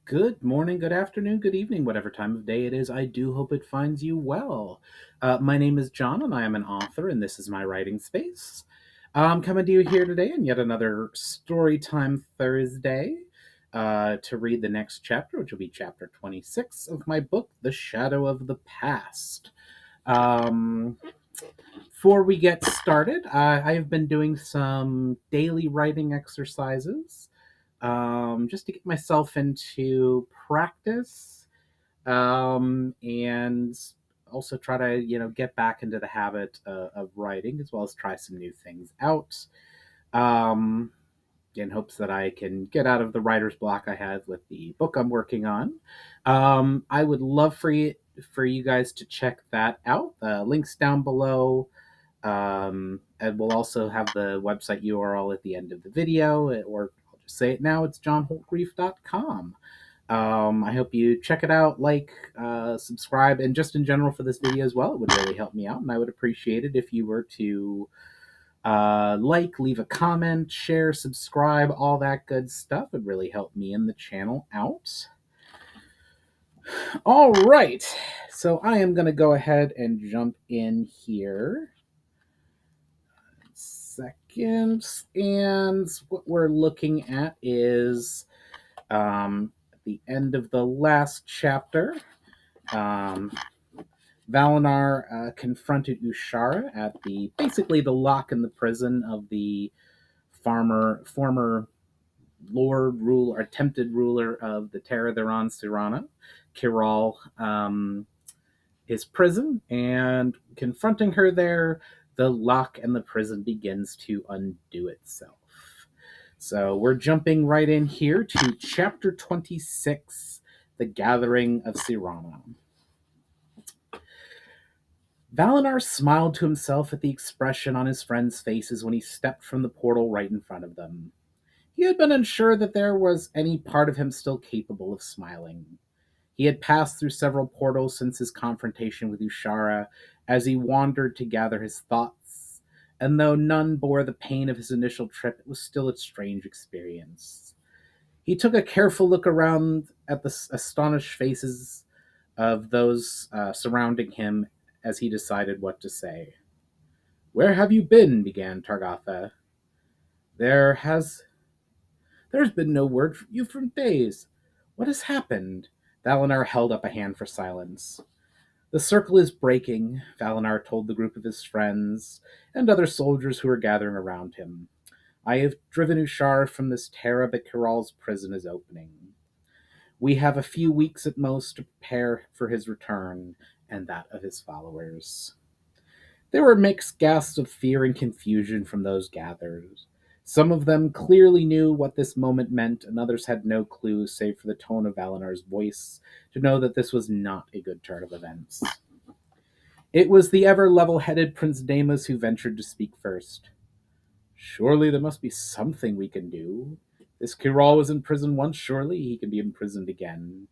Good morning, good afternoon, good evening, whatever time of day it is. I do hope it finds you well. My name is John, and I am an author, and this is my writing space. I'm coming to you here today on yet another Storytime Thursday to read the next chapter, which will be chapter 26 of my book, The Shadow of the Past. Um, Before we get started, I have been doing some daily writing exercises just to get myself into practice and also try to get back into the habit of writing as well as try some new things out um, in hopes that I can get out of the writer's block I have with the book I'm working on. I would love for you guys to check that out. The links down below. And we'll also have the website URL at the end of the video, or I'll just say it now, it's johnholtgrief.com. I hope you check it out, subscribe, and just in general for this video as well. It would really help me out, and I would appreciate it if you were to leave a comment, share, subscribe, all that good stuff. It would really help me and the channel out. All right, so I am going to go ahead and jump in here. Seconds, and what we're looking at is at the end of the last chapter. Val'inar confronted Ushara at basically the lock in the prison of the former lord ruler, attempted ruler of the Terra of Si'ranna, Kyral, his prison, and confronting her there, the lock and the prison begins to undo itself. So we're jumping right in here to chapter 26, The Gathering of Si'ranna. Val'inar smiled to himself at the expression on his friends' faces when he stepped from the portal right in front of them. He had been unsure that there was any part of him still capable of smiling. He had passed through several portals since his confrontation with Ushara as he wandered to gather his thoughts, and though none bore the pain of his initial trip, it was still a strange experience. He took a careful look around at the astonished faces of those surrounding him as he decided what to say. "Where have you been?" began Targatha. There has There's been no word from you for days. What has happened?" Val'inar held up a hand for silence. "The circle is breaking," Val'inar told the group of his friends and other soldiers who were gathering around him. "I have driven Ushar from this Terra, but Kiral's prison is opening. We have a few weeks at most to prepare for his return and that of his followers." There were mixed gasps of fear and confusion from those gathered. Some of them clearly knew what this moment meant, and others had no clue, save for the tone of Valinar's voice, to know that this was not a good turn of events. It was the ever level-headed Prince Damas who ventured to speak first. "Surely there must be something we can do. This Kyral was in prison once, surely he can be imprisoned again.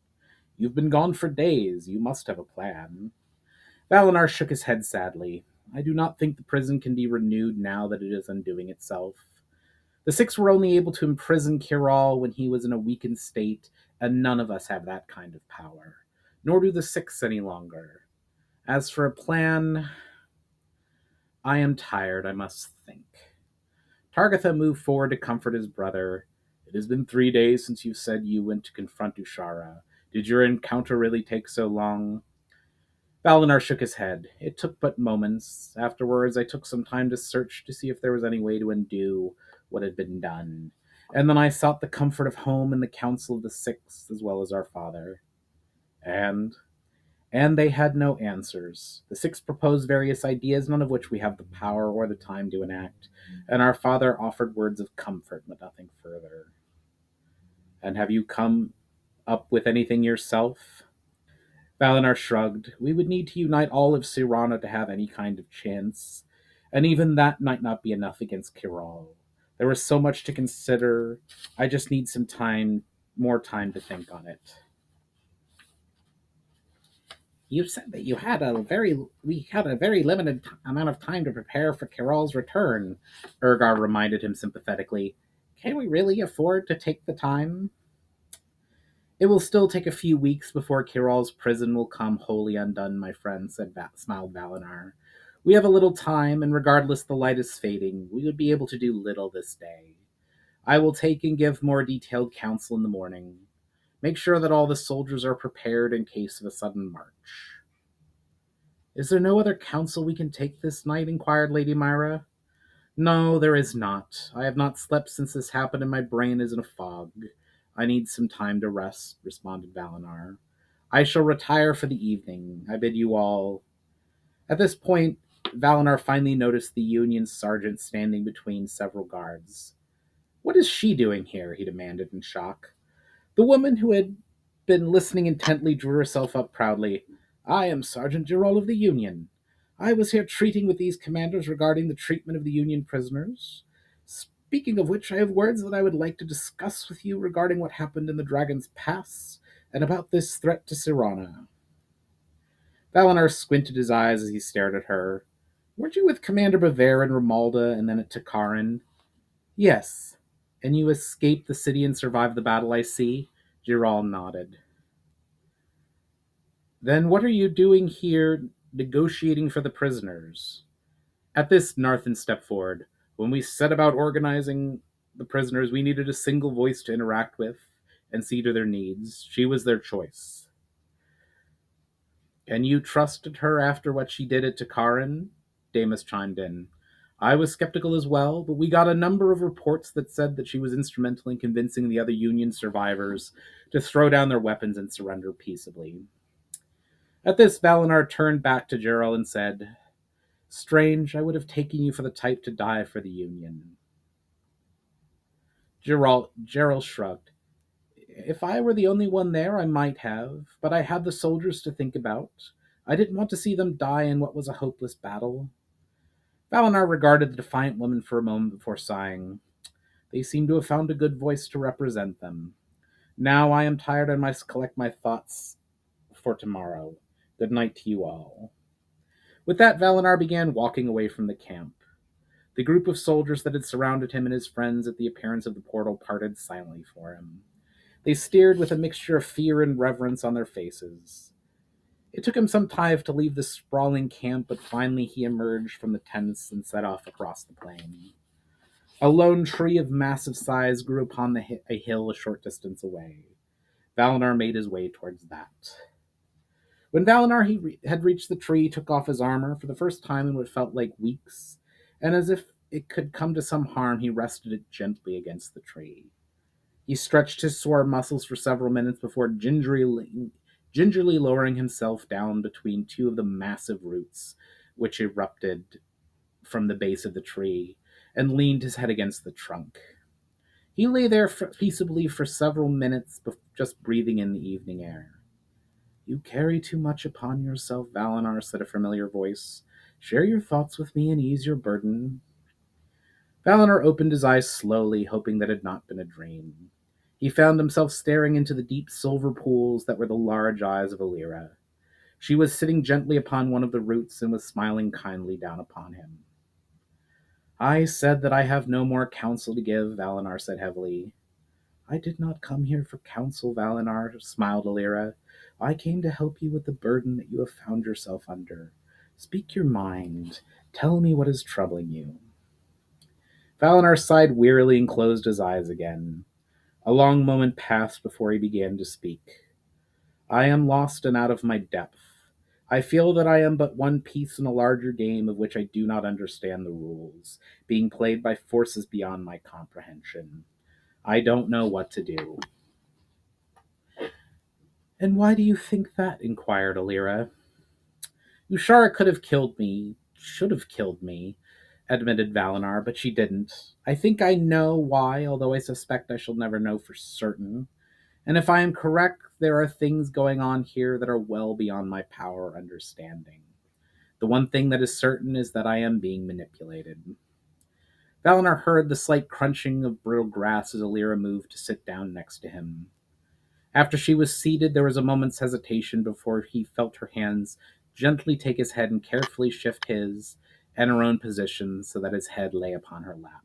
You've been gone for days, you must have a plan." Valinar shook his head sadly. "I do not think the prison can be renewed now that it is undoing itself. The Six were only able to imprison Kyral when he was in a weakened state, and none of us have that kind of power. Nor do the Six any longer. As for a plan, I am tired, I must think." Targatha moved forward to comfort his brother. "It has been 3 days since you said you went to confront Ushara. Did your encounter really take so long?" Val'inar shook his head. "It took but moments. Afterwards, I took some time to search to see if there was any way to undo what had been done. And then I sought the comfort of home and the counsel of the Six, as well as our father. And they had no answers. The Six proposed various ideas, none of which we have the power or the time to enact, and our father offered words of comfort, but nothing further." "And have you come up with anything yourself?" Val'inar shrugged. "We would need to unite all of Si'ranna to have any kind of chance, and even that might not be enough against Kyral. There was so much to consider. I just need more time to think on it." "You said that we had a very limited amount of time to prepare for Kiral's return," Urgar reminded him sympathetically. "Can we really afford to take the time?" It will still take a few weeks before Kyral's prison will come wholly undone, my friend, smiled Val'inar. We have a little time, and regardless the light is fading, we would be able to do little this day. I will take and give more detailed counsel in the morning. Make sure that all the soldiers are prepared in case of a sudden march. Is there no other counsel we can take this night? Inquired Lady Myra. No, there is not. I have not slept since this happened, and my brain is in a fog. I need some time to rest, responded Val'inar. I shall retire for the evening. I bid you all. At this point, Val'inar finally noticed the Union sergeant standing between several guards. What is she doing here? He demanded in shock. The woman who had been listening intently drew herself up proudly. I am Sergeant Girol of the Union. I was here treating with these commanders regarding the treatment of the Union prisoners. Speaking of which, I have words that I would like to discuss with you regarding what happened in the Dragon's Pass and about this threat to Si'ranna. Val'inar squinted his eyes as he stared at her. Weren't you with Commander Bavair and Romalda and then at Takarin? Yes. And you escaped the city and survived the battle, I see? Girol nodded. Then what are you doing here negotiating for the prisoners? At this, Narthan stepped forward. When we set about organizing the prisoners, we needed a single voice to interact with and see to their needs. She was their choice. And you trusted her after what she did at Takarin? Damus chimed in. I was skeptical as well, but we got a number of reports that said that she was instrumental in convincing the other Union survivors to throw down their weapons and surrender peaceably. At this, Val'inar turned back to Gerald and said, Strange, I would have taken you for the type to die for the Union. Gerald shrugged. If I were the only one there, I might have, but I had the soldiers to think about. I didn't want to see them die in what was a hopeless battle. Val'inar regarded the defiant woman for a moment before sighing. They seem to have found a good voice to represent them. Now I am tired and must collect my thoughts for tomorrow. Good night to you all. With that, Val'inar began walking away from the camp. The group of soldiers that had surrounded him and his friends at the appearance of the portal parted silently for him. They stared with a mixture of fear and reverence on their faces. It took him some time to leave the sprawling camp, but finally he emerged from the tents and set off across the plain. A lone tree of massive size grew upon a hill a short distance away. Val'inar made his way towards that. When Val'inar had reached the tree, he took off his armor for the first time in what felt like weeks, and as if it could come to some harm, he rested it gently against the tree. He stretched his sore muscles for several minutes before gingerly lowering himself down between two of the massive roots which erupted from the base of the tree and leaned his head against the trunk. He lay there peaceably for several minutes, just breathing in the evening air. You carry too much upon yourself, Val'inar, said a familiar voice. Share your thoughts with me and ease your burden. Val'inar opened his eyes slowly, hoping that it had not been a dream. He found himself staring into the deep silver pools that were the large eyes of Alira. She was sitting gently upon one of the roots and was smiling kindly down upon him. I said that I have no more counsel to give, Val'inar said heavily. I did not come here for counsel, Val'inar, smiled Alira. I came to help you with the burden that you have found yourself under. Speak your mind. Tell me what is troubling you. Val'inar sighed wearily and closed his eyes again. A long moment passed before he began to speak. I am lost and out of my depth. I feel that I am but one piece in a larger game of which I do not understand the rules, being played by forces beyond my comprehension. I don't know what to do. And why do you think that? Inquired Alira. Ushara could have killed me, should have killed me, admitted Val'inar, but she didn't. I think I know why, although I suspect I shall never know for certain. And if I am correct, there are things going on here that are well beyond my power or understanding. The one thing that is certain is that I am being manipulated. Val'inar heard the slight crunching of brittle grass as Alira moved to sit down next to him. After she was seated, there was a moment's hesitation before he felt her hands gently take his head and carefully shift his and her own position so that his head lay upon her lap.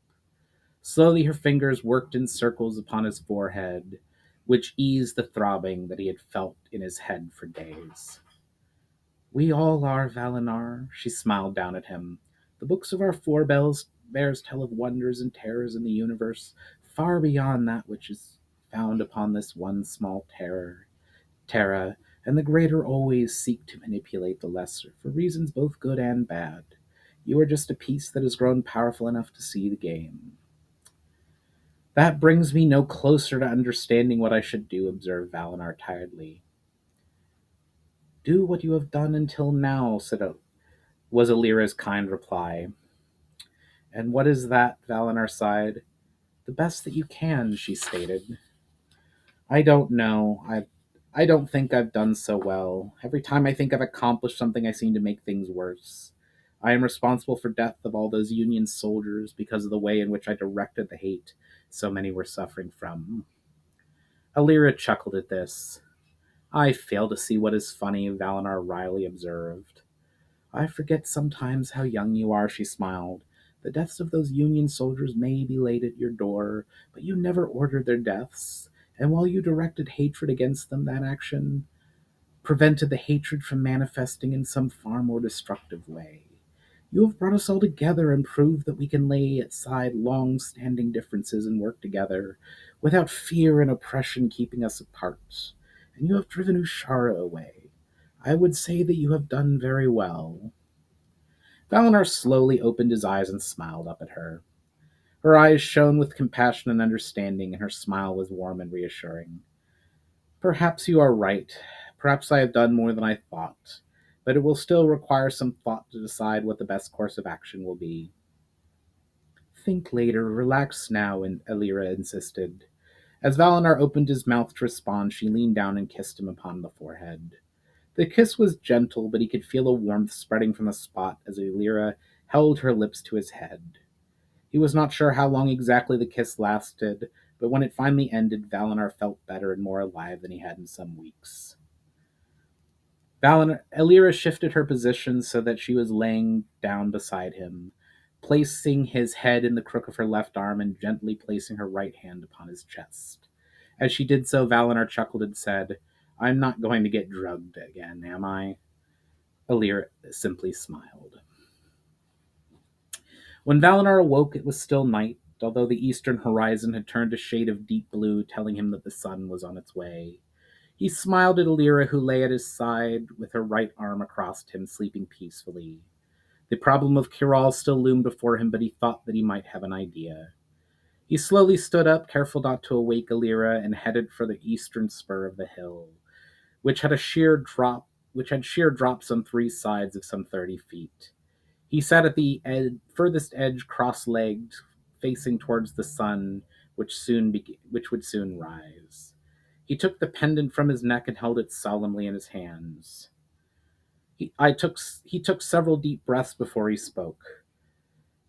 Slowly her fingers worked in circles upon his forehead, which eased the throbbing that he had felt in his head for days. We all are, Val'inar, she smiled down at him. The books of our forebears tell of wonders and terrors in the universe, far beyond that which is found upon this one small Terra, and the greater always seek to manipulate the lesser, for reasons both good and bad. You are just a piece that has grown powerful enough to see the game. That brings me no closer to understanding what I should do, observed Val'inar tiredly. Do what you have done until now, was Alira's kind reply. And what is that? Val'inar sighed. The best that you can, she stated. I don't know. I don't think I've done so well. Every time I think I've accomplished something, I seem to make things worse. I am responsible for death of all those Union soldiers because of the way in which I directed the hate so many were suffering from. Alira chuckled at this. I fail to see what is funny, Val'inar wryly observed. I forget sometimes how young you are, she smiled. The deaths of those Union soldiers may be laid at your door, but you never ordered their deaths, and while you directed hatred against them, that action prevented the hatred from manifesting in some far more destructive way. You have brought us all together and proved that we can lay aside long-standing differences and work together, without fear and oppression keeping us apart. And you have driven Ushara away. I would say that you have done very well. Val'inar slowly opened his eyes and smiled up at her. Her eyes shone with compassion and understanding, and her smile was warm and reassuring. Perhaps you are right. Perhaps I have done more than I thought, but it will still require some thought to decide what the best course of action will be. Think later, relax now, and Alira insisted. As Val'inar opened his mouth to respond, she leaned down and kissed him upon the forehead. The kiss was gentle, but he could feel a warmth spreading from the spot as Alira held her lips to his head. He was not sure how long exactly the kiss lasted, but when it finally ended, Val'inar felt better and more alive than he had in some weeks. Alira shifted her position so that she was laying down beside him, placing his head in the crook of her left arm and gently placing her right hand upon his chest. As she did so, Val'inar chuckled and said, I'm not going to get drugged again, am I? Alira simply smiled. When Val'inar awoke, it was still night, although the eastern horizon had turned a shade of deep blue, telling him that the sun was on its way. He smiled at Alira, who lay at his side with her right arm across him, sleeping peacefully. The problem of Kyral still loomed before him, but he thought that he might have an idea. He slowly stood up, careful not to awake Alira, and headed for the eastern spur of the hill, which had sheer drops on three sides of some 30 feet. He sat at the furthest edge, cross-legged, facing towards the sun, which would soon rise. He took the pendant from his neck and held it solemnly in his hands. He took several deep breaths before he spoke.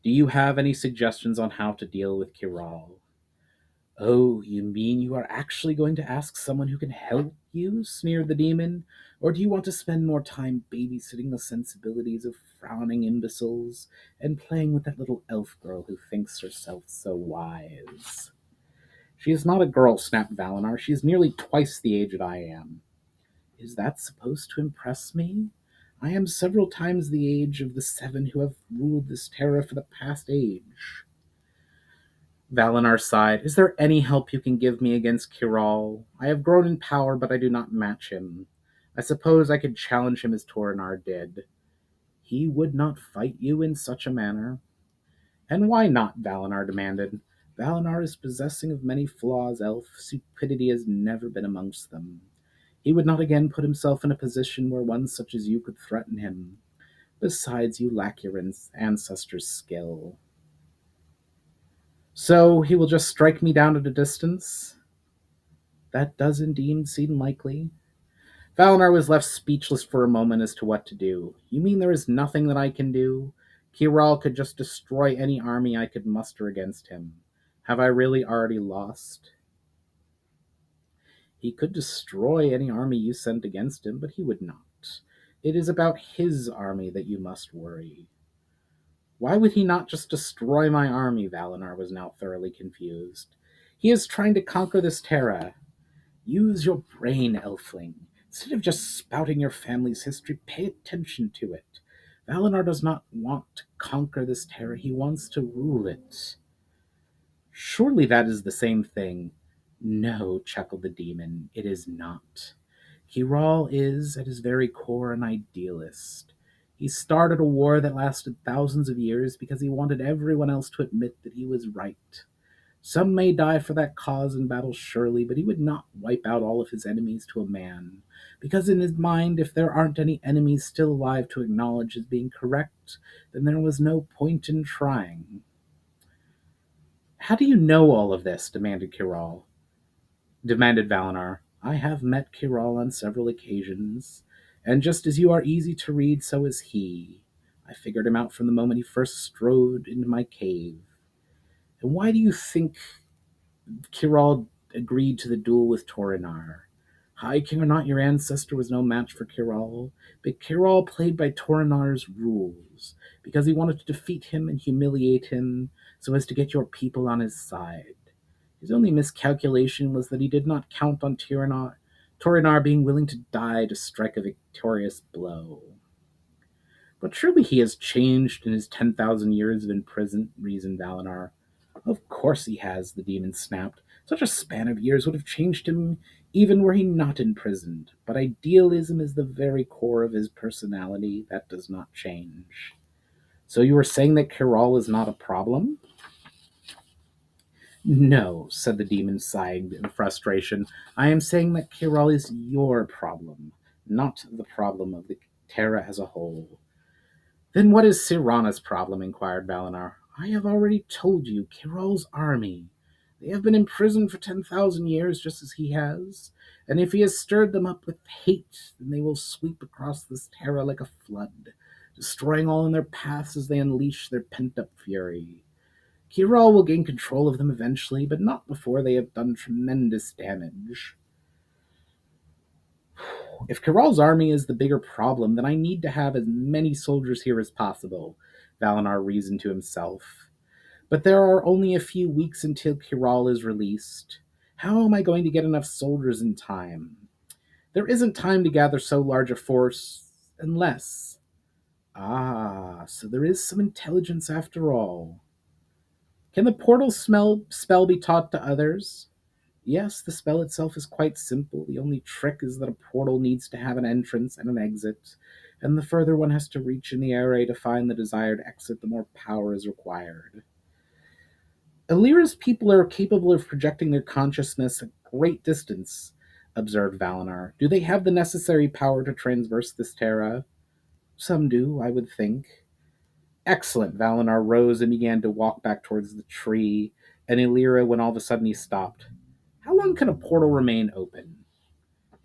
Do you have any suggestions on how to deal with Kyral? Oh, you mean you are actually going to ask someone who can help you? Sneered the demon. Or do you want to spend more time babysitting the sensibilities of frowning imbeciles and playing with that little elf girl who thinks herself so wise? She is not a girl, snapped Val'inar. She is nearly twice the age that I am. Is that supposed to impress me? I am several times the age of the 7 who have ruled this terror for the past age. Val'inar sighed. Is there any help you can give me against Kyral? I have grown in power, but I do not match him. I suppose I could challenge him as Torrenar did. He would not fight you in such a manner. And why not? Val'inar demanded. Val'inar is possessing of many flaws, elf. Stupidity has never been amongst them. He would not again put himself in a position where one such as you could threaten him. Besides, you lack your ancestors' skill. So he will just strike me down at a distance? That does indeed seem likely. Val'inar was left speechless for a moment as to what to do. You mean there is nothing that I can do? Kyral could just destroy any army I could muster against him. Have I really already lost? He could destroy any army you sent against him, but he would not. It is about his army that you must worry. Why would he not just destroy my army? Val'inar was now thoroughly confused. He is trying to conquer this Terra. Use your brain, Elfling. Instead of just spouting your family's history, pay attention to it. Val'inar does not want to conquer this terra, he wants to rule it. Surely that is the same thing. No, chuckled the demon, it is not. Kyral is, at his very core, an idealist. He started a war that lasted thousands of years because he wanted everyone else to admit that he was right. Some may die for that cause in battle, surely, but he would not wipe out all of his enemies to a man, because in his mind, if there aren't any enemies still alive to acknowledge as being correct, then there was no point in trying. How do you know all of this? Demanded Val'inar. I have met Kyral on several occasions, and just as you are easy to read, so is he. I figured him out from the moment he first strode into my cave. And why do you think Kyral agreed to the duel with Torinar? High King or not, your ancestor was no match for Kyral, but Kyral played by Torinar's rules, because he wanted to defeat him and humiliate him so as to get your people on his side. His only miscalculation was that he did not count on Torinar being willing to die to strike a victorious blow. But surely he has changed in his 10,000 years of imprisonment, reasoned Val'inar. Of course he has, the demon snapped. Such a span of years would have changed him even were he not imprisoned. But idealism is the very core of his personality. That does not change. So you are saying that Kyral is not a problem? No, said the demon, sighing in frustration. I am saying that Kyral is your problem, not the problem of the Terra as a whole. Then what is Si'ranna's problem? Inquired Val'inar. I have already told you, Kyral's army. They have been imprisoned for 10,000 years, just as he has, and if he has stirred them up with hate, then they will sweep across this Terra like a flood, destroying all in their paths as they unleash their pent-up fury. Kyral will gain control of them eventually, but not before they have done tremendous damage. If Kyral's army is the bigger problem, then I need to have as many soldiers here as possible, Val'inar reasoned to himself. But there are only a few weeks until Kyral is released. How am I going to get enough soldiers in time? There isn't time to gather so large a force unless... Ah, so there is some intelligence after all. Can the spell be taught to others? Yes, the spell itself is quite simple. The only trick is that a portal needs to have an entrance and an exit, and the further one has to reach in the area to find the desired exit, the more power is required. Alira's people are capable of projecting their consciousness a great distance, observed Val'inar. Do they have the necessary power to traverse this terra? Some do, I would think. Excellent. Val'inar rose and began to walk back towards the tree, and Alira, when all of a sudden he stopped. How long can a portal remain open?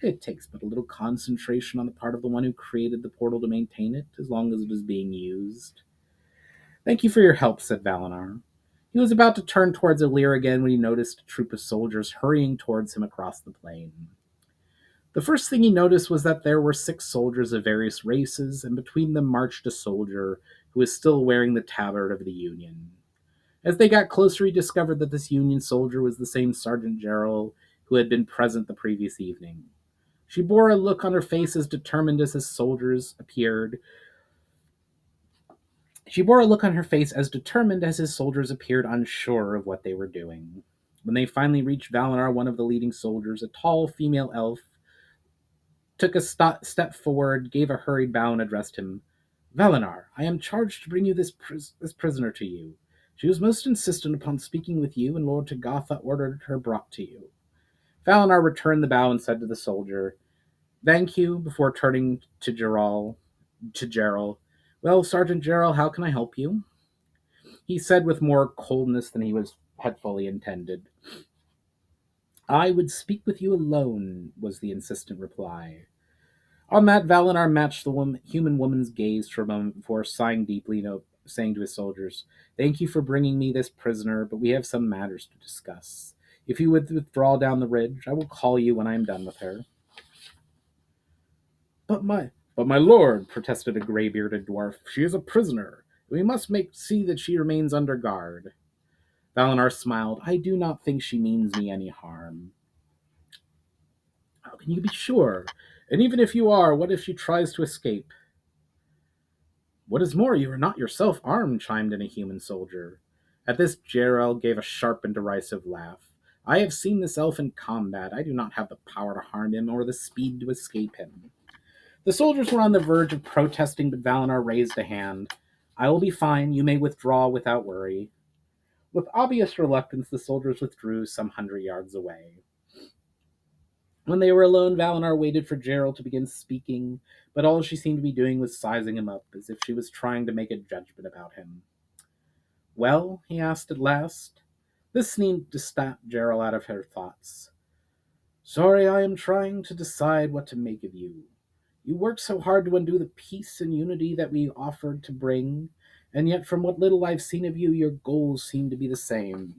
It takes but a little concentration on the part of the one who created the portal to maintain it, as long as it is being used. Thank you for your help, said Val'inar. He was about to turn towards Alira again when he noticed a troop of soldiers hurrying towards him across the plain. The first thing he noticed was that there were 6 soldiers of various races, and between them marched a soldier who was still wearing the tabard of the Union. As they got closer, he discovered that this Union soldier was the same Sergeant Gerald who had been present the previous evening. She bore a look on her face as determined as his soldiers appeared. She bore a look on her face as determined as his soldiers appeared unsure of what they were doing. When they finally reached Val'inar, one of the leading soldiers, a tall female elf, took a step forward, gave a hurried bow, and addressed him. Val'inar, I am charged to bring you this prisoner to you. She was most insistent upon speaking with you, and Lord Tagatha ordered her brought to you. Val'inar returned the bow and said to the soldier, Thank you, before turning to Gerald. Well, Sergeant Gerald, how can I help you? He said with more coldness than had fully intended. I would speak with you alone, was the insistent reply. On that, Val'inar matched the human woman's gaze for a moment before sighing deeply, saying to his soldiers, Thank you for bringing me this prisoner, but we have some matters to discuss. If you would withdraw down the ridge, I will call you when I am done with her. But my lord, protested a gray-bearded dwarf, she is a prisoner. We must see that she remains under guard. Val'inar smiled. I do not think she means me any harm. can you be sure? And even if you are, what if she tries to escape? What is more, you are not yourself armed, chimed in a human soldier. At this, Jerel gave a sharp and derisive laugh. I have seen this elf in combat. I do not have the power to harm him or the speed to escape him. The soldiers were on the verge of protesting, but Val'inar raised a hand. I will be fine. You may withdraw without worry. With obvious reluctance, the soldiers withdrew some 100 yards away. When they were alone, Val'inar waited for Gerald to begin speaking, but all she seemed to be doing was sizing him up, as if she was trying to make a judgment about him. Well, he asked at last. This seemed to snap Gerald out of her thoughts. Sorry, I am trying to decide what to make of you. You worked so hard to undo the peace and unity that we offered to bring, and yet from what little I've seen of you, your goals seem to be the same.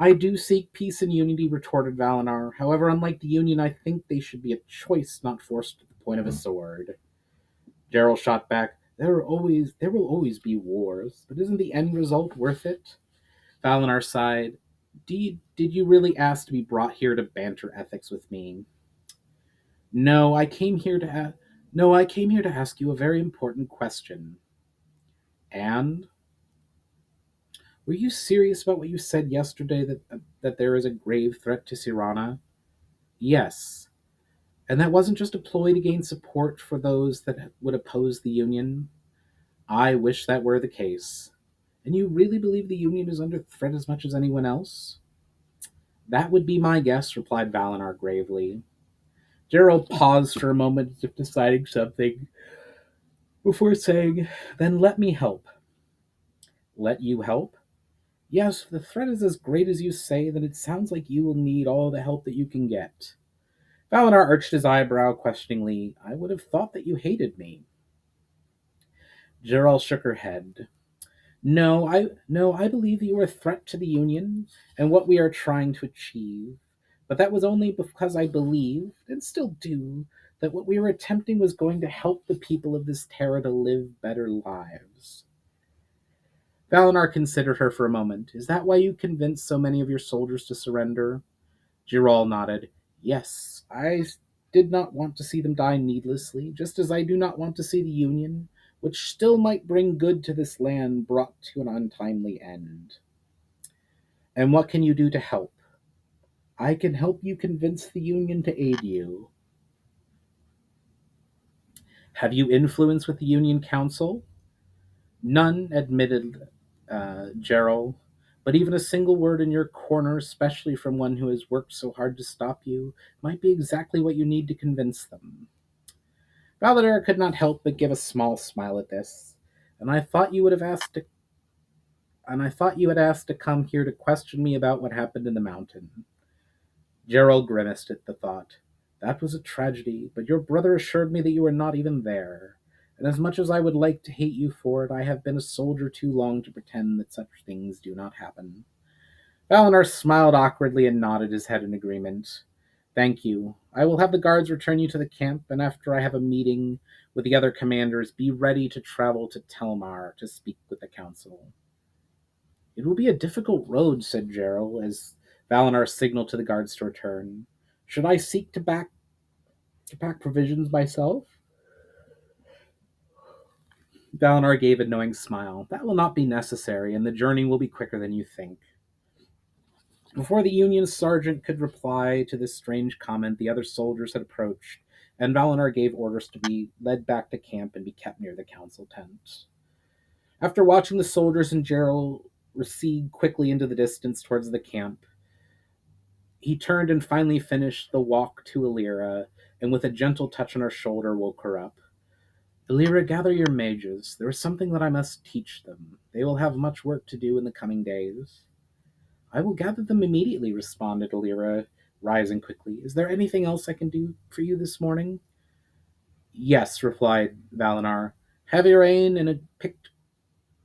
I do seek peace and unity, retorted Val'inar. However, unlike the Union, I think they should be a choice, not forced to the point of a sword. Gerald shot back, there will always be wars, but isn't the end result worth it? Val'inar sighed. Did you really ask to be brought here to banter ethics with me? No, I came here to no, I came here to ask you a very important question. And were you serious about what you said yesterday that there is a grave threat to Si'ranna? Yes. And that wasn't just a ploy to gain support for those that would oppose the Union? I wish that were the case. And you really believe the Union is under threat as much as anyone else? That would be my guess, replied Val'inar gravely. Gerald paused for a moment as if deciding something before saying, Then let me help. Let you help? Yes, if the threat is as great as you say, then it sounds like you will need all the help that you can get. Val'inar arched his eyebrow questioningly. I would have thought that you hated me. Gerald shook her head. No, I believe that you are a threat to the Union and what we are trying to achieve. But that was only because I believed, and still do, that what we were attempting was going to help the people of this Terra to live better lives. Val'inar considered her for a moment. Is that why you convinced so many of your soldiers to surrender? Giral nodded. Yes, I did not want to see them die needlessly, just as I do not want to see the Union, which still might bring good to this land, brought to an untimely end. And what can you do to help? I can help you convince the Union to aid you. Have you influence with the Union Council? None, admitted Gerald. But even a single word in your corner, especially from one who has worked so hard to stop you, might be exactly what you need to convince them. Val'inar could not help but give a small smile at this. And I thought you would have asked to, and I thought you had asked to come here to question me about what happened in the mountain. Gerald grimaced at the thought. That was a tragedy, but your brother assured me that you were not even there. And as much as I would like to hate you for it, I have been a soldier too long to pretend that such things do not happen. Val'inar smiled awkwardly and nodded his head in agreement. Thank you. I will have the guards return you to the camp, and after I have a meeting with the other commanders, be ready to travel to Telmar to speak with the council. It will be a difficult road, said Gerald, as Val'inar signaled to the guards to return. Should I seek to pack provisions myself? Val'inar gave a knowing smile. That will not be necessary, and the journey will be quicker than you think. Before the Union sergeant could reply to this strange comment, the other soldiers had approached, and Val'inar gave orders to be led back to camp and be kept near the council tent. After watching the soldiers and Gerald recede quickly into the distance towards the camp, he turned and finally finished the walk to Illyra, and with a gentle touch on her shoulder woke her up. Illyra, gather your mages. There is something that I must teach them. They will have much work to do in the coming days. I will gather them immediately, responded Illyra, rising quickly. Is there anything else I can do for you this morning? Yes, replied Val'inar. Have Irain and a picked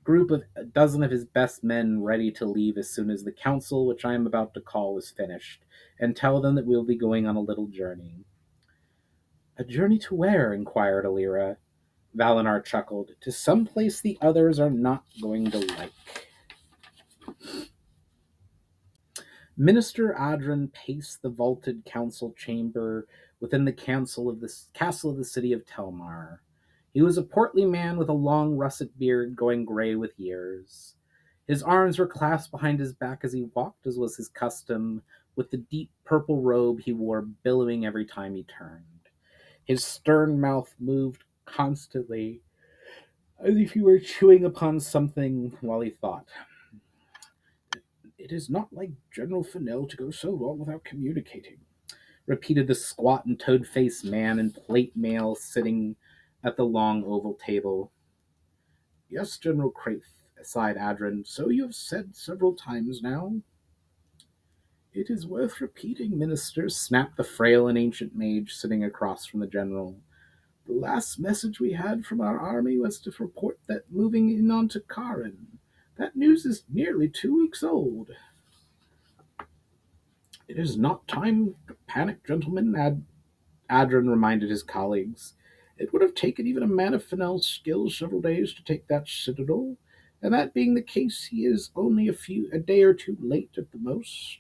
group of a dozen of his best men ready to leave as soon as the council, which I am about to call, is finished, and tell them that we will be going on a little journey. A journey to where? Inquired Illyra. Val'inar chuckled. To some place the others are not going to like. Minister Adran paced the vaulted council chamber within the castle of the city of Telmar. He was a portly man with a long russet beard going gray with years. His arms were clasped behind his back as he walked, as was his custom, with the deep purple robe he wore billowing every time he turned. His stern mouth moved constantly, as if he were chewing upon something while he thought. It is not like General Fennell to go so long without communicating, repeated the squat and toad-faced man in plate mail sitting at the long oval table. Yes, General Craith, sighed Adrin, so you have said several times now. It is worth repeating, Minister, snapped the frail and ancient mage sitting across from the general. The last message we had from our army was to report that moving in onto Karen. That news is nearly 2 weeks old. It is not time to panic, gentlemen, Adran reminded his colleagues. It would have taken even a man of Fennell's skills several days to take that citadel, and that being the case, he is only a day or two late at the most.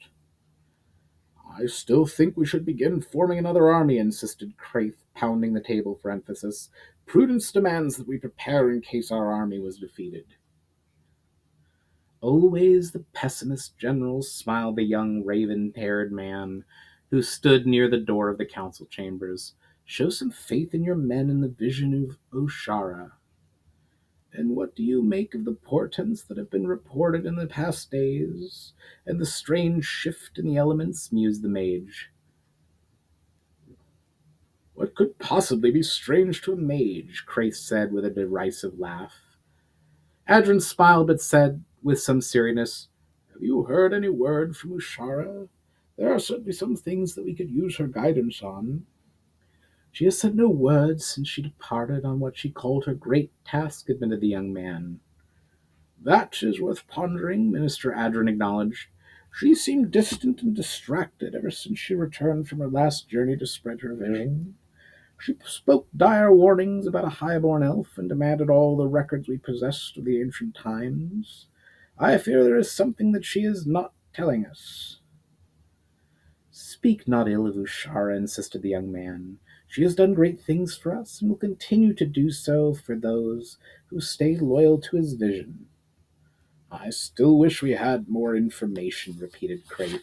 I still think we should begin forming another army, insisted Craith, pounding the table for emphasis. Prudence demands that we prepare in case our army was defeated. Always the pessimist general, smiled the young raven-haired man who stood near the door of the council chambers. Show some faith in your men and the vision of Oshara. And what do you make of the portents that have been reported in the past days, and the strange shift in the elements? Mused the mage. What could possibly be strange to a mage? Craith said with a derisive laugh. Adrian smiled but said with some seriousness, Have you heard any word from Ushara? There are certainly some things that we could use her guidance on. She has said no word since she departed on what she called her great task, admitted the young man. That is worth pondering, Minister Adrin acknowledged. She seemed distant and distracted ever since she returned from her last journey to spread her vision. She spoke dire warnings about a high-born elf and demanded all the records we possessed of the ancient times. I fear there is something that she is not telling us. Speak not ill of Ushara, insisted the young man. She has done great things for us and will continue to do so for those who stay loyal to his vision. I still wish we had more information, repeated Craith.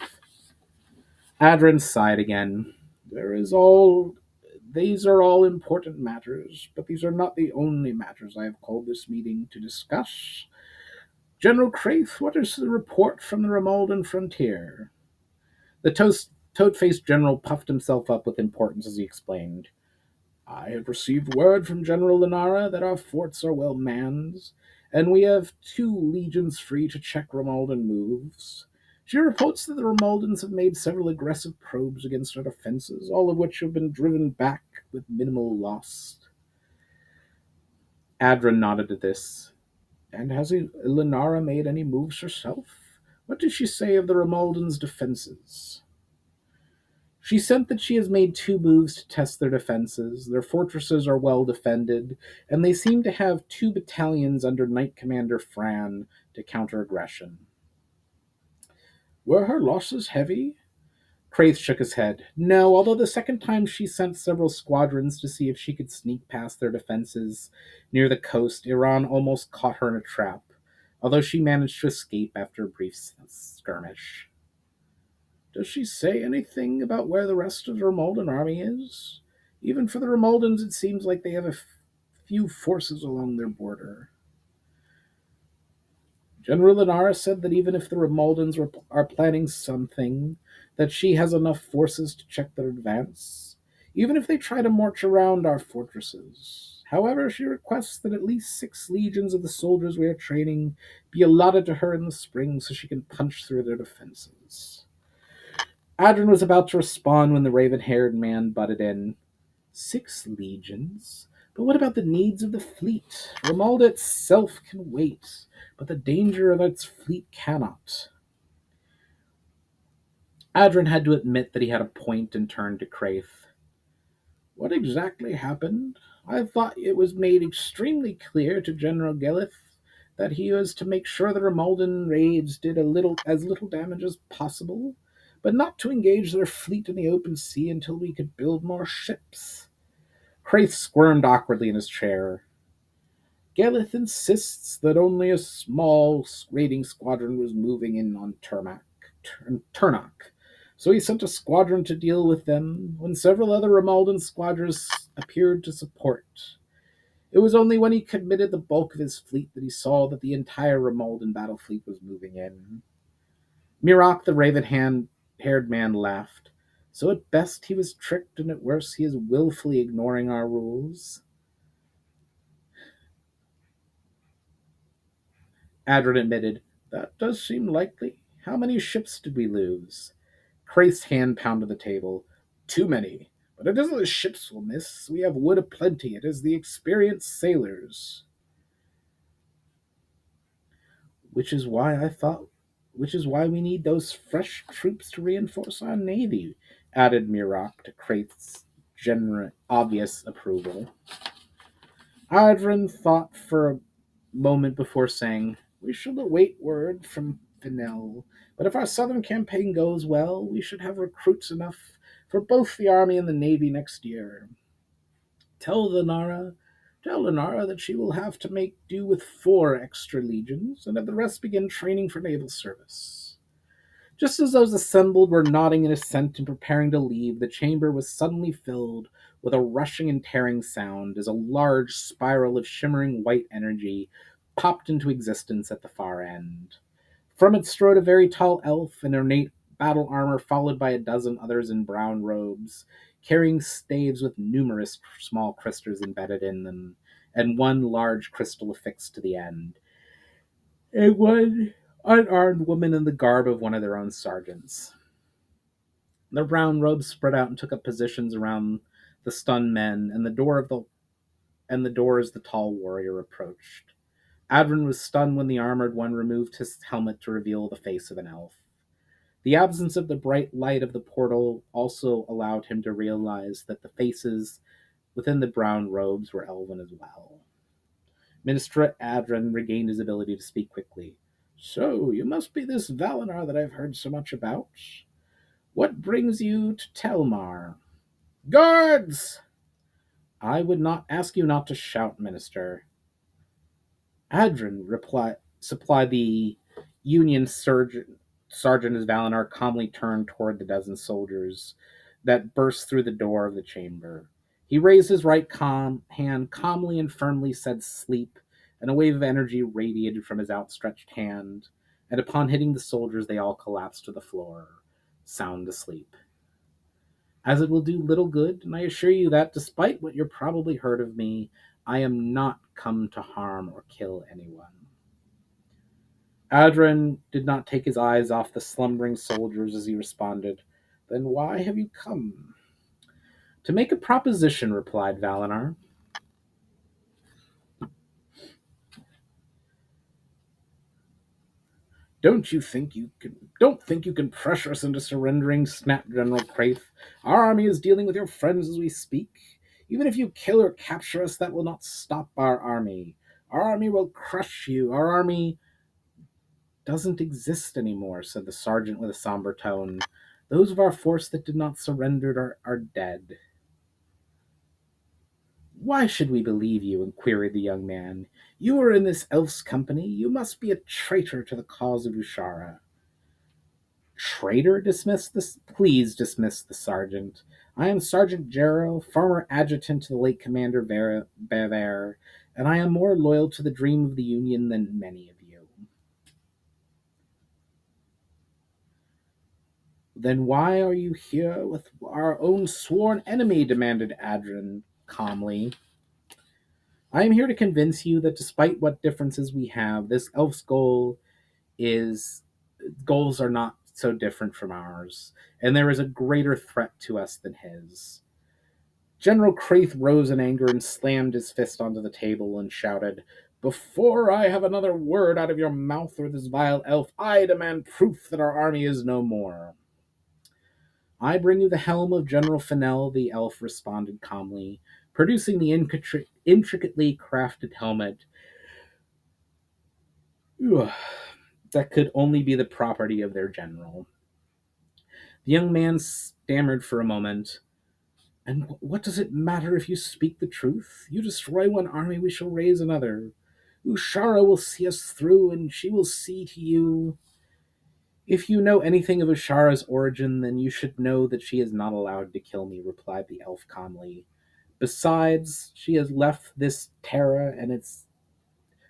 Adrin sighed again. These are all important matters, but these are not the only matters I have called this meeting to discuss. General Craith, what is the report from the Romaldan frontier? The toad-faced general puffed himself up with importance as he explained. I have received word from General Linara that our forts are well manned, and we have 2 legions free to check Romaldan moves. She reports that the Romaldans have made several aggressive probes against our defenses, all of which have been driven back with minimal loss. Adra nodded at this. And has Linara made any moves herself? What did she say of the Romaldans' defenses? She sent that she has made 2 moves to test their defenses. Their fortresses are well defended, and they seem to have 2 battalions under Knight Commander Fran to counter aggression. Were her losses heavy? Craith shook his head. No, although the second time she sent several squadrons to see if she could sneak past their defenses near the coast, Iran almost caught her in a trap, although she managed to escape after a brief skirmish. Does she say anything about where the rest of the Romaldan army is? Even for the Romaldans, it seems like they have a few forces along their border. General Linara said that even if the Romaldans are planning something, that she has enough forces to check their advance, even if they try to march around our fortresses. However, she requests that at least 6 legions of the soldiers we are training be allotted to her in the spring so she can punch through their defenses. Adrian was about to respond when the raven-haired man butted in. 6 legions? But what about the needs of the fleet? Romalda itself can wait, but the danger of its fleet cannot. Adrian had to admit that he had a point and turned to Craith. What exactly happened? I thought it was made extremely clear to General Gelith that he was to make sure the Romualdan raids did as little damage as possible, but not to engage their fleet in the open sea until we could build more ships. Craith squirmed awkwardly in his chair. Geleth insists that only a small raiding squadron was moving in on Turnok. So he sent a squadron to deal with them when several other Romualdan squadrons appeared to support. It was only when he committed the bulk of his fleet that he saw that the entire Romualdan battle fleet was moving in. Mirak, the raven-haired man, laughed. So at best he was tricked, and at worst he is willfully ignoring our rules. Adrin admitted, "That does seem likely. How many ships did we lose?" Craith's hand pounded the table. "Too many. But it isn't the ships we'll miss. We have wood aplenty. It is the experienced sailors." Which is why I thought which is why we need those fresh troops to reinforce our navy, added Mirak to Craith's obvious approval. Adrin thought for a moment before saying, "We shall await word from Finel, but if our southern campaign goes well, we should have recruits enough for both the army and the navy next year. Tell Lenara, tell Lenara that she will have to make do with 4 extra legions, and have the rest begin training for naval service." Just as those assembled were nodding in assent and preparing to leave, the chamber was suddenly filled with a rushing and tearing sound as a large spiral of shimmering white energy popped into existence at the far end. From it strode a very tall elf in ornate battle armor, followed by a dozen others in brown robes, carrying staves with numerous small crystals embedded in them, and one large crystal affixed to the end, and one unarmed woman in the garb of one of their own sergeants. The brown robes spread out and took up positions around the stunned men, and the door as the tall warrior approached. Adrin was stunned when the armored one removed his helmet to reveal the face of an elf. The absence of the bright light of the portal also allowed him to realize that the faces within the brown robes were elven as well. Minister Adrin regained his ability to speak quickly. "So, you must be this Val'inar that I've heard so much about. What brings you to Telmar?" "Guards!" "I would not ask you not to shout, Minister." Adrin supplied the Union sergeant as Val'inar calmly turned toward the dozen soldiers that burst through the door of the chamber. He raised his right hand calmly and firmly, said "sleep," and a wave of energy radiated from his outstretched hand, and upon hitting the soldiers they all collapsed to the floor, sound asleep. "As it will do little good, and I assure you that, despite what you're probably heard of me, I am not come to harm or kill anyone." Adrin did not take his eyes off the slumbering soldiers as he responded, "Then why have you come?" "To make a proposition," replied Val'inar. Don't think you can pressure us into surrendering," snapped General Craith. "Our army is dealing with your friends as we speak. Even if you kill or capture us, that will not stop our army. Our army will crush you. Our army doesn't exist anymore," said the sergeant with a somber tone. "Those of our force that did not surrender are dead." "Why should we believe you?" queried the young man. "You are in this elf's company. You must be a traitor to the cause of Ushara." "Traitor?" Please dismiss the sergeant. "I am Sergeant Jarrow, former adjutant to the late Commander Bever, and I am more loyal to the dream of the Union than many of you." "Then why are you here with our own sworn enemy?" demanded Adrin calmly. "I am here to convince you that despite what differences we have, this elf's is goals are not so different from ours, and there is a greater threat to us than his." General Craith rose in anger and slammed his fist onto the table and shouted, "Before I have another word out of your mouth or this vile elf, I demand proof that our army is no more." "I bring you the helm of General Finel," the elf responded calmly, producing the intricately crafted helmet Ugh, that could only be the property of their general. The young man stammered for a moment. And what does it matter if you speak the truth? You destroy one army, we shall raise another. Ushara will see us through, and she will see to you. If you know anything of Ushara's origin, then you should know that she is not allowed to kill me, replied the elf calmly. Besides, she has left this Terra, and it's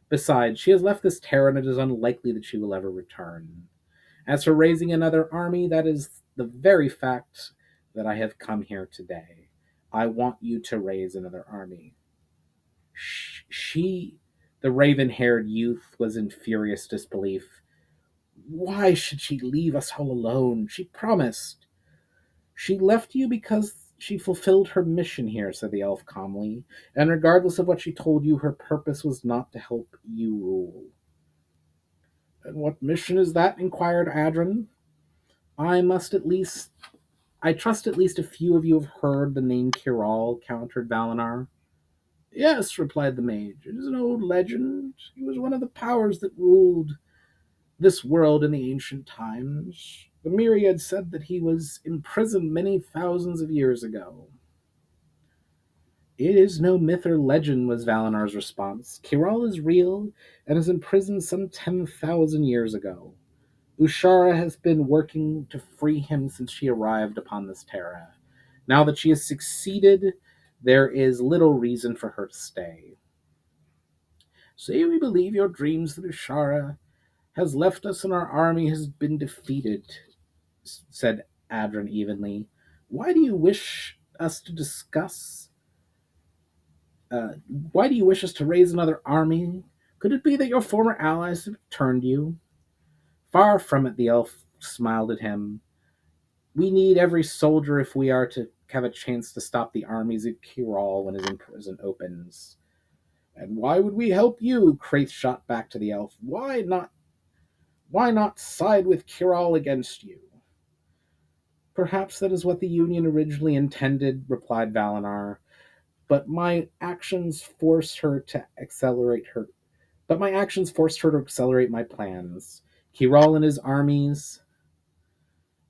Besides, she has left this Terra, and it is unlikely that she will ever return. As for raising another army, that is the very fact that I have come here today. I want you to raise another army. She, the raven haired youth, was in furious disbelief. Why should she leave us all alone? She promised. She left you because she fulfilled her mission here, said the elf calmly, and regardless of what she told you, her purpose was not to help you rule. And what mission is that? Inquired Adrin. I must at least I trust at least a few of you have heard the name Kyral, countered Val'inar. Yes, replied the mage. It is an old legend. He was one of the powers that ruled this world in the ancient times. The Myriad said that he was imprisoned many thousands of years ago. It is no myth or legend, was Valinar's response. Kyral is real and is imprisoned some 10,000 years ago. Ushara has been working to free him since she arrived upon this terra. Now that she has succeeded, there is little reason for her to stay. Say we believe your dreams that Ushara has left us and our army has been defeated, said Adrin evenly. Why do you wish us to discuss? Why do you wish us to raise another army? Could it be that your former allies have turned you? Far from it, the elf smiled at him. We need every soldier if we are to have a chance to stop the armies of Kyral when his prison opens. And why would we help you? Kraith shot back to the elf. Why not side with Kyral against you? Perhaps that is what the Union originally intended, replied Val'inar, but my actions forced her to accelerate her but my actions forced her to accelerate my plans. Kyral and his armies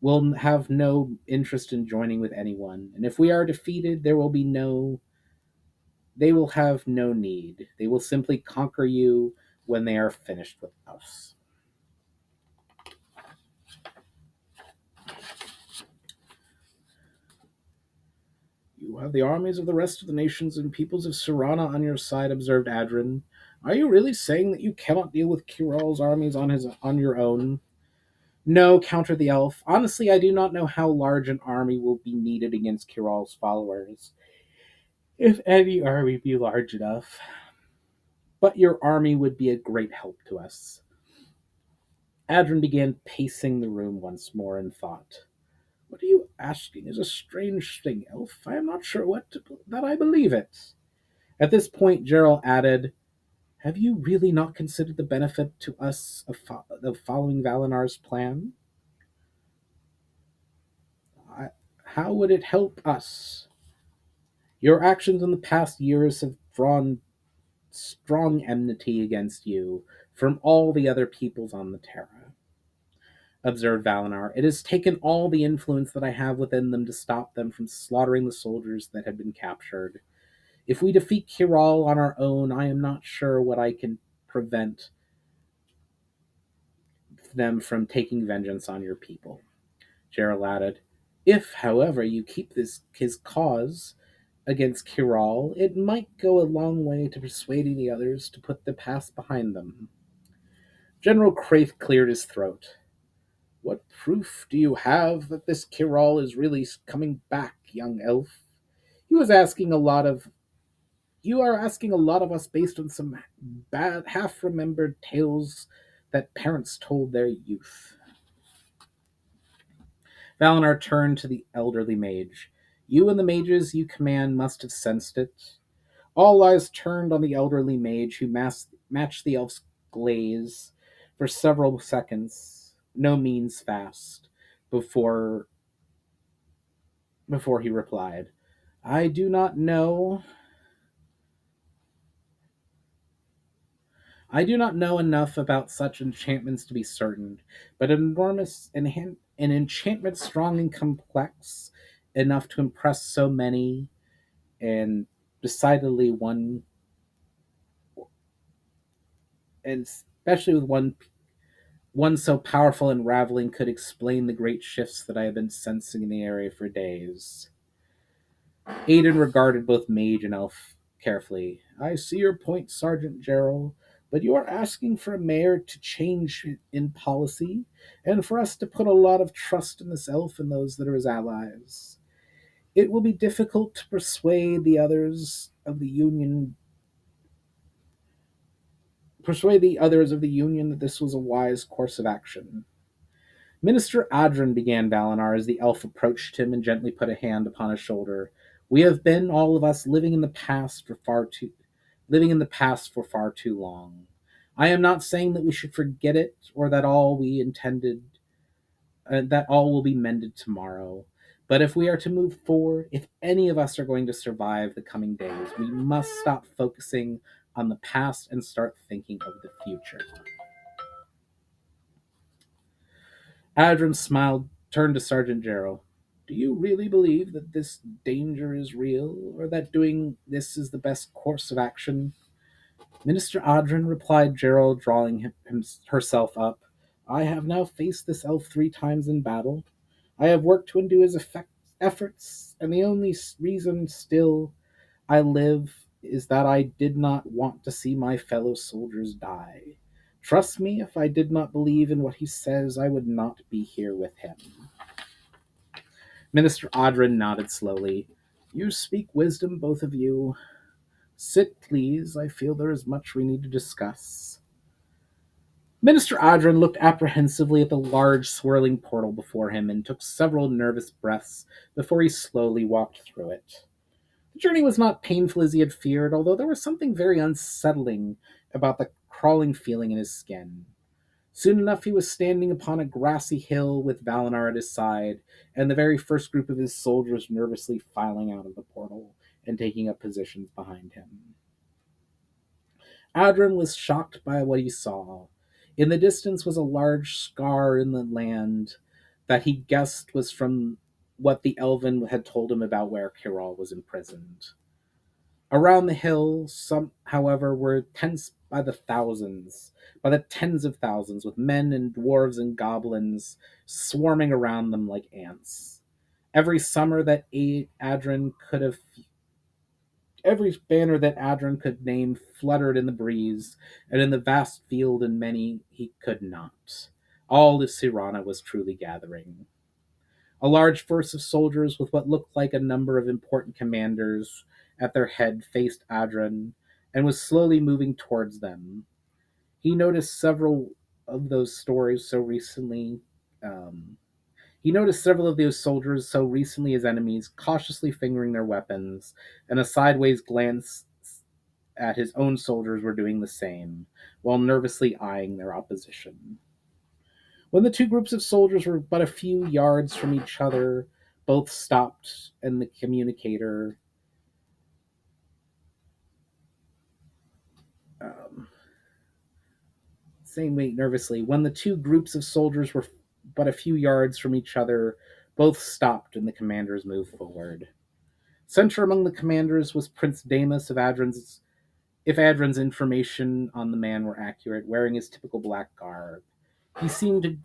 will have no interest in joining with anyone, and if we are defeated, they will have no need. They will simply conquer you when they are finished with us. You have the armies of the rest of the nations and peoples of Si'ranna on your side, observed Adrin. Are you really saying that you cannot deal with Kiral's armies on your own? No, countered the elf. Honestly, I do not know how large an army will be needed against Kiral's followers. If any army be large enough. But your army would be a great help to us. Adrin began pacing the room once more in thought. What are you asking is a strange thing, elf. I am not sure that I believe it. At this point, Gerald added, have you really not considered the benefit to us of following Valinar's plan? I, how would it help us? Your actions in the past years have drawn strong enmity against you from all the other peoples on the Terra, observed Val'inar. It has taken all the influence that I have within them to stop them from slaughtering the soldiers that had been captured. If we defeat Kyral on our own, I am not sure what I can prevent them from taking vengeance on your people. Gerald added, if, however, you keep his cause against Kyral, it might go a long way to persuading the others to put the past behind them. General Kraith cleared his throat. What proof do you have that this Kyral is really coming back, young elf? He was asking a lot of You are asking a lot of us based on some bad, half-remembered tales that parents told their youth. Val'inar turned to the elderly mage. You and the mages you command must have sensed it. All eyes turned on the elderly mage, who matched the elf's glaze for several seconds, no means fast, before he replied. I do not know I do not know enough about such enchantments to be certain, but an enchantment strong and complex enough to impress so many, and decidedly one, and especially with one so powerful and raveling, could explain the great shifts that I have been sensing in the area for days. Aidan regarded both mage and elf carefully. I see your point, Sergeant Gerald, but you are asking for a mayor to change in policy, and for us to put a lot of trust in this elf and those that are his allies. It will be difficult to persuade the others of the Union that this was a wise course of action. Minister Adrin, began Val'inar as the elf approached him and gently put a hand upon his shoulder. We have been, all of us, living in the past for far too long. I am not saying that we should forget it or that all will be mended tomorrow. But if we are to move forward, if any of us are going to survive the coming days, we must stop focusing on the past and start thinking of the future. Adram smiled, turned to Sergeant Gerald. Do you really believe that this danger is real, or that doing this is the best course of action? Minister Adrin, replied Gerald, drawing herself up. I have now faced this elf 3 times in battle. I have worked to undo his efforts, and the only reason still I live is that I did not want to see my fellow soldiers die. Trust me, if I did not believe in what he says, I would not be here with him. Minister Adrin nodded slowly. You speak wisdom, both of you. Sit, please. I feel there is much we need to discuss. Minister Adrin looked apprehensively at the large, swirling portal before him and took several nervous breaths before he slowly walked through it. The journey was not painful as he had feared, although there was something very unsettling about the crawling feeling in his skin. Soon enough he was standing upon a grassy hill with Val'inar at his side, and the very first group of his soldiers nervously filing out of the portal and taking up positions behind him. Adrin was shocked by what he saw. In the distance was a large scar in the land that he guessed was from what the Elven had told him about where Kyral was imprisoned. Around the hill, some, however, were tents by the tens of thousands, with men and dwarves and goblins swarming around them like ants. Every summer that Adrin could have Every banner that Adrin could name fluttered in the breeze, and in the vast field and many he could not. All of Si'ranna was truly gathering. A large force of soldiers with what looked like a number of important commanders at their head faced Adrin and was slowly moving towards them. He noticed several of those stories so recently. He noticed several of those soldiers so recently as enemies, cautiously fingering their weapons, and a sideways glance at his own soldiers were doing the same, while nervously eyeing their opposition. When the two groups of soldiers were but a few yards from each other, both stopped, and the communicator um, same way nervously. When the two groups of soldiers were but a few yards from each other, both stopped, and the commanders moved forward. Center among the commanders was Prince Damus of Adrin's, if Adrin's information on the man were accurate, wearing his typical black garb. He seemed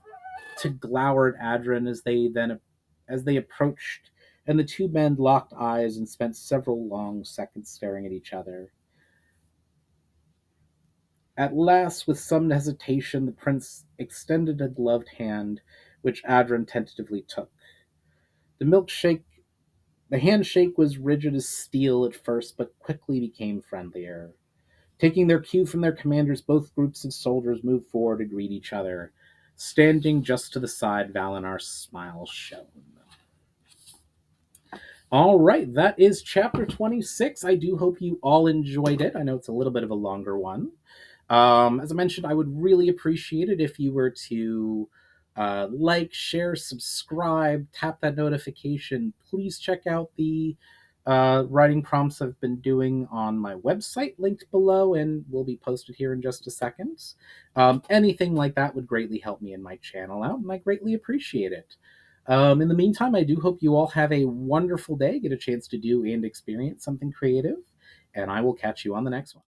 to glower at Adrin as they approached, and the two men locked eyes and spent several long seconds staring at each other. At last, with some hesitation, the prince extended a gloved hand, which Adrin tentatively took. The milkshake the handshake was rigid as steel at first, but quickly became friendlier. Taking their cue from their commanders, both groups of soldiers moved forward to greet each other. Standing just to the side, Valinar's smile shone. All right, that is chapter 26. I do hope you all enjoyed it. I know it's a little bit of a longer one. As I mentioned, I would really appreciate it if you were to like, share, subscribe, tap that notification. Please check out the writing prompts I've been doing on my website, linked below, and will be posted here in just a second. Anything like that would greatly help me and my channel out, and I greatly appreciate it. In the meantime, I do hope you all have a wonderful day, get a chance to do and experience something creative, and I will catch you on the next one.